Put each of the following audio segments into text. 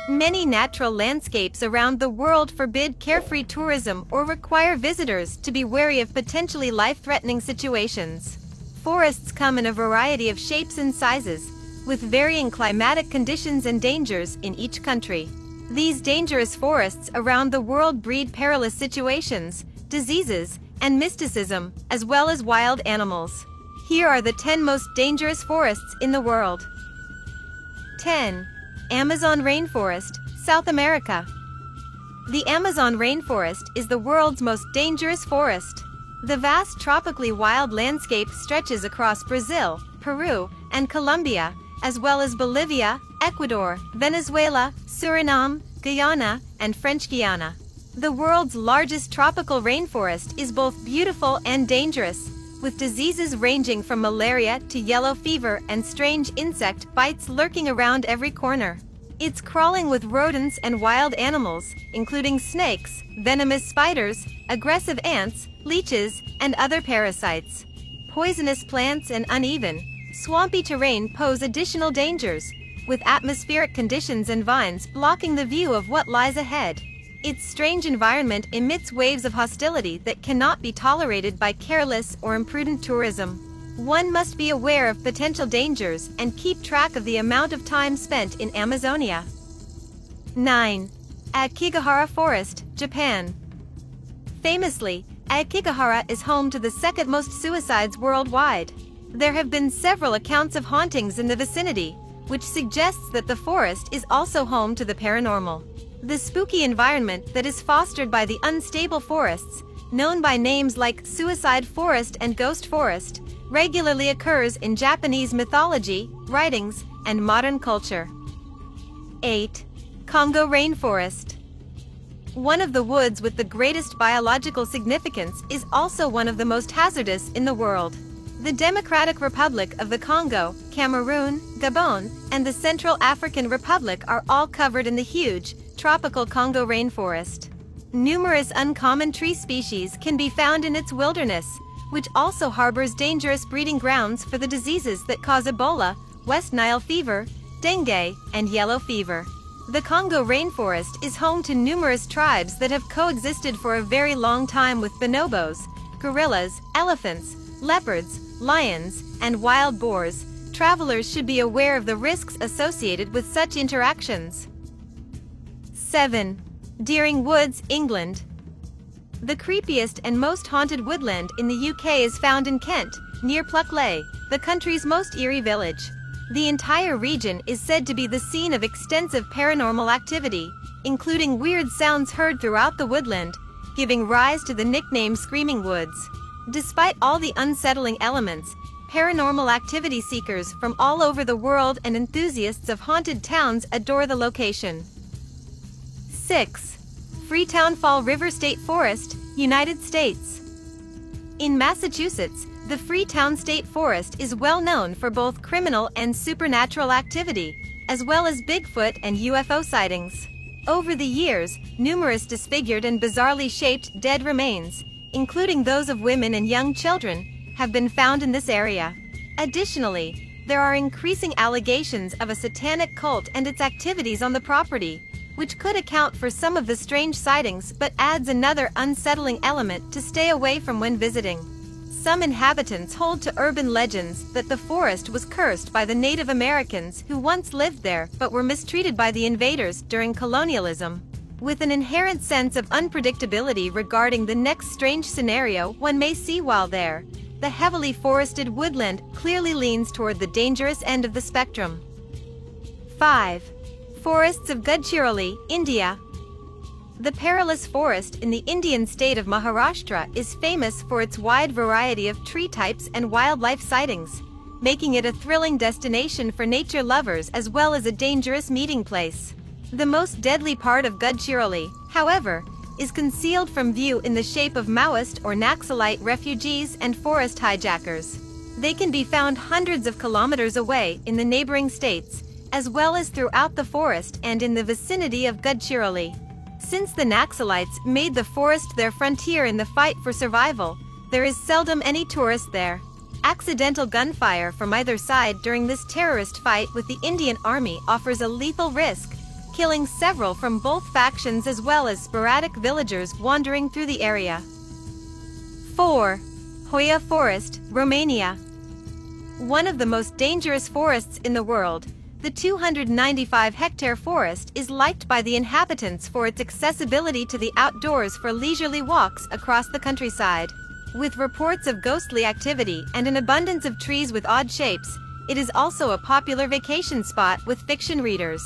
Many natural landscapes around the world forbid carefree tourism or require visitors to be wary of potentially life-threatening situations. Forests come in a variety of shapes and sizes, with varying climatic conditions and dangers in each country. These dangerous forests around the world breed perilous situations, diseases, and mysticism, as well as wild animals. Here are the 10 most dangerous forests in the world. 10. Amazon rainforest, South America. The Amazon rainforest is the world's most dangerous forest. The vast tropically wild landscape stretches across Brazil, Peru, and Colombia, as well as Bolivia, Ecuador, Venezuela, Suriname, Guyana, and French Guiana. The world's largest tropical rainforest is both beautiful and dangerous, with diseases ranging from malaria to yellow fever and strange insect bites lurking around every corner. It's crawling with rodents and wild animals, including snakes, venomous spiders, aggressive ants, leeches, and other parasites. Poisonous plants and uneven, swampy terrain pose additional dangers, with atmospheric conditions and vines blocking the view of what lies ahead. Its strange environment emits waves of hostility that cannot be tolerated by careless or imprudent tourism. One must be aware of potential dangers and keep track of the amount of time spent in Amazonia. 9. Aokigahara Forest, Japan. Famously, Aokigahara is home to the second most suicides worldwide. There have been several accounts of hauntings in the vicinity, which suggests that the forest is also home to the paranormal. The spooky environment that is fostered by the unstable forests, known by names like Suicide Forest and Ghost Forest, regularly occurs in Japanese mythology, writings, and modern culture. 8. Congo Rainforest. One of the woods with the greatest biological significance is also one of the most hazardous in the world. The Democratic Republic of the Congo, Cameroon, Gabon, and the Central African Republic are all covered in the huge, tropical Congo rainforest. Numerous uncommon tree species can be found in its wilderness, which also harbors dangerous breeding grounds for the diseases that cause Ebola, West Nile fever, dengue, and yellow fever. The Congo rainforest is home to numerous tribes that have coexisted for a very long time with bonobos, gorillas, elephants, leopards, lions, and wild boars. Travelers should be aware of the risks associated with such interactions. 7. Deering Woods, England. The creepiest and most haunted woodland in the UK is found in Kent, near Pluckley, the country's most eerie village. The entire region is said to be the scene of extensive paranormal activity, including weird sounds heard throughout the woodland, giving rise to the nickname Screaming Woods. Despite all the unsettling elements, paranormal activity seekers from all over the world and enthusiasts of haunted towns adore the location. 6. Freetown Fall River State Forest, United States. In Massachusetts, the Freetown State Forest is well known for both criminal and supernatural activity, as well as Bigfoot and UFO sightings. Over the years, numerous disfigured and bizarrely shaped dead remains, including those of women and young children, have been found in this area. Additionally, there are increasing allegations of a satanic cult and its activities on the property, which could account for some of the strange sightings but adds another unsettling element to stay away from when visiting. Some inhabitants hold to urban legends that the forest was cursed by the Native Americans who once lived there but were mistreated by the invaders during colonialism. With an inherent sense of unpredictability regarding the next strange scenario one may see while there, the heavily forested woodland clearly leans toward the dangerous end of the spectrum. 5. Forests of Gadchiroli, India. The perilous forest in the Indian state of Maharashtra is famous for its wide variety of tree types and wildlife sightings, making it a thrilling destination for nature lovers as well as a dangerous meeting place. The most deadly part of Gadchiroli, however, is concealed from view in the shape of Maoist or Naxalite refugees and forest hijackers. They can be found hundreds of kilometers away in the neighboring states, as well as throughout the forest and in the vicinity of Gadchiroli. Since the Naxalites made the forest their frontier in the fight for survival, there is seldom any tourist there. Accidental gunfire from either side during this terrorist fight with the Indian Army offers a lethal risk, killing several from both factions as well as sporadic villagers wandering through the area. 4. Hoia Forest, Romania. One of the most dangerous forests in the world, the 295-hectare forest is liked by the inhabitants for its accessibility to the outdoors for leisurely walks across the countryside. With reports of ghostly activity and an abundance of trees with odd shapes, it is also a popular vacation spot with fiction readers.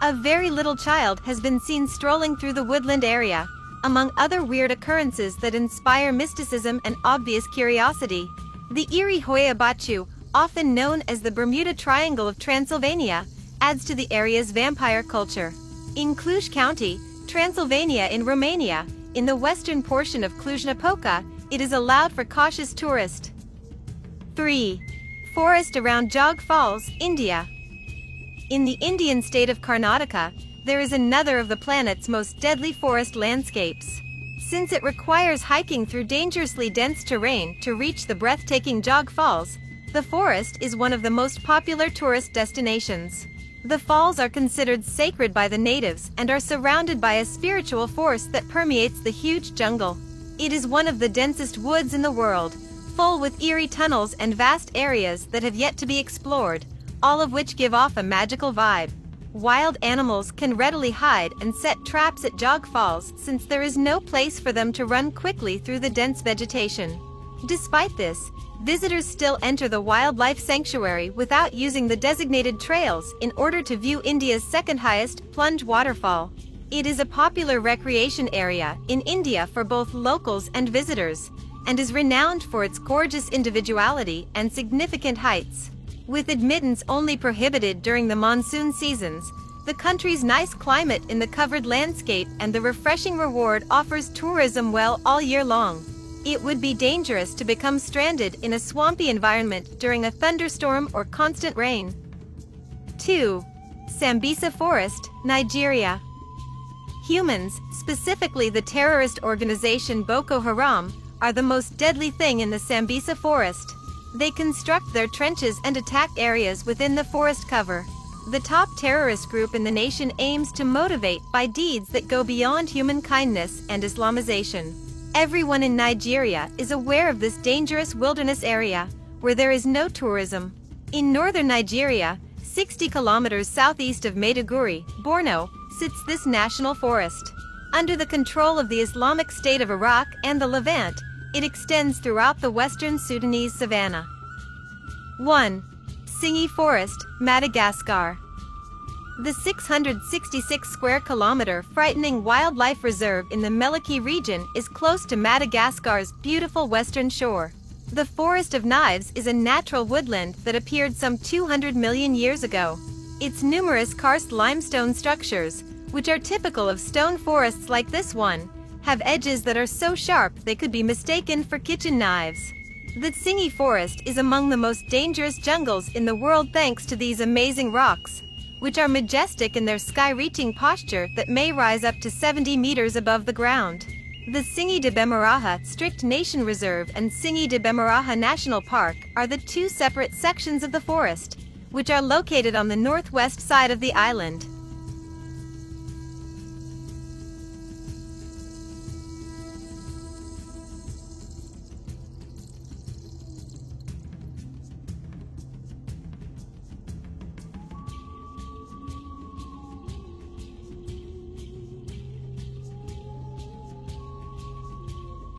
A very little child has been seen strolling through the woodland area, among other weird occurrences that inspire mysticism and obvious curiosity. The eerie Hoia Baciu, often known as the Bermuda Triangle of Transylvania, adds to the area's vampire culture. In Cluj County, Transylvania in Romania, in the western portion of Cluj-Napoca, it is allowed for cautious tourists. 3. Forest around Jog Falls, India. In the Indian state of Karnataka, there is another of the planet's most deadly forest landscapes. Since it requires hiking through dangerously dense terrain to reach the breathtaking Jog Falls, the forest is one of the most popular tourist destinations. The falls are considered sacred by the natives and are surrounded by a spiritual force that permeates the huge jungle. It is one of the densest woods in the world, full with eerie tunnels and vast areas that have yet to be explored, all of which give off a magical vibe. Wild animals can readily hide and set traps at Jog Falls since there is no place for them to run quickly through the dense vegetation. Despite this, visitors still enter the wildlife sanctuary without using the designated trails in order to view India's second-highest plunge waterfall. It is a popular recreation area in India for both locals and visitors, and is renowned for its gorgeous individuality and significant heights. With admittance only prohibited during the monsoon seasons, the country's nice climate in the covered landscape and the refreshing reward offers tourism well all year long. It would be dangerous to become stranded in a swampy environment during a thunderstorm or constant rain. 2. Sambisa Forest, Nigeria. Humans, specifically the terrorist organization Boko Haram, are the most deadly thing in the Sambisa Forest. They construct their trenches and attack areas within the forest cover. The top terrorist group in the nation aims to motivate by deeds that go beyond human kindness and Islamization. Everyone in Nigeria is aware of this dangerous wilderness area, where there is no tourism. In northern Nigeria, 60 kilometers southeast of Maiduguri, Borno, sits this national forest. Under the control of the Islamic State of Iraq and the Levant, it extends throughout the western Sudanese savanna. 1. Tsingy Forest, Madagascar. The 666 square kilometer frightening wildlife reserve in the Meliki region is close to Madagascar's beautiful western shore. The Forest of Knives is a natural woodland that appeared some 200 million years ago. Its numerous karst limestone structures, which are typical of stone forests like this one, have edges that are so sharp they could be mistaken for kitchen knives. The Tsingy Forest is among the most dangerous jungles in the world thanks to these amazing rocks, which are majestic in their sky-reaching posture that may rise up to 70 meters above the ground. The Tsingy de Bemaraha Strict Nation Reserve and Tsingy de Bemaraha National Park are the two separate sections of the forest, which are located on the northwest side of the island.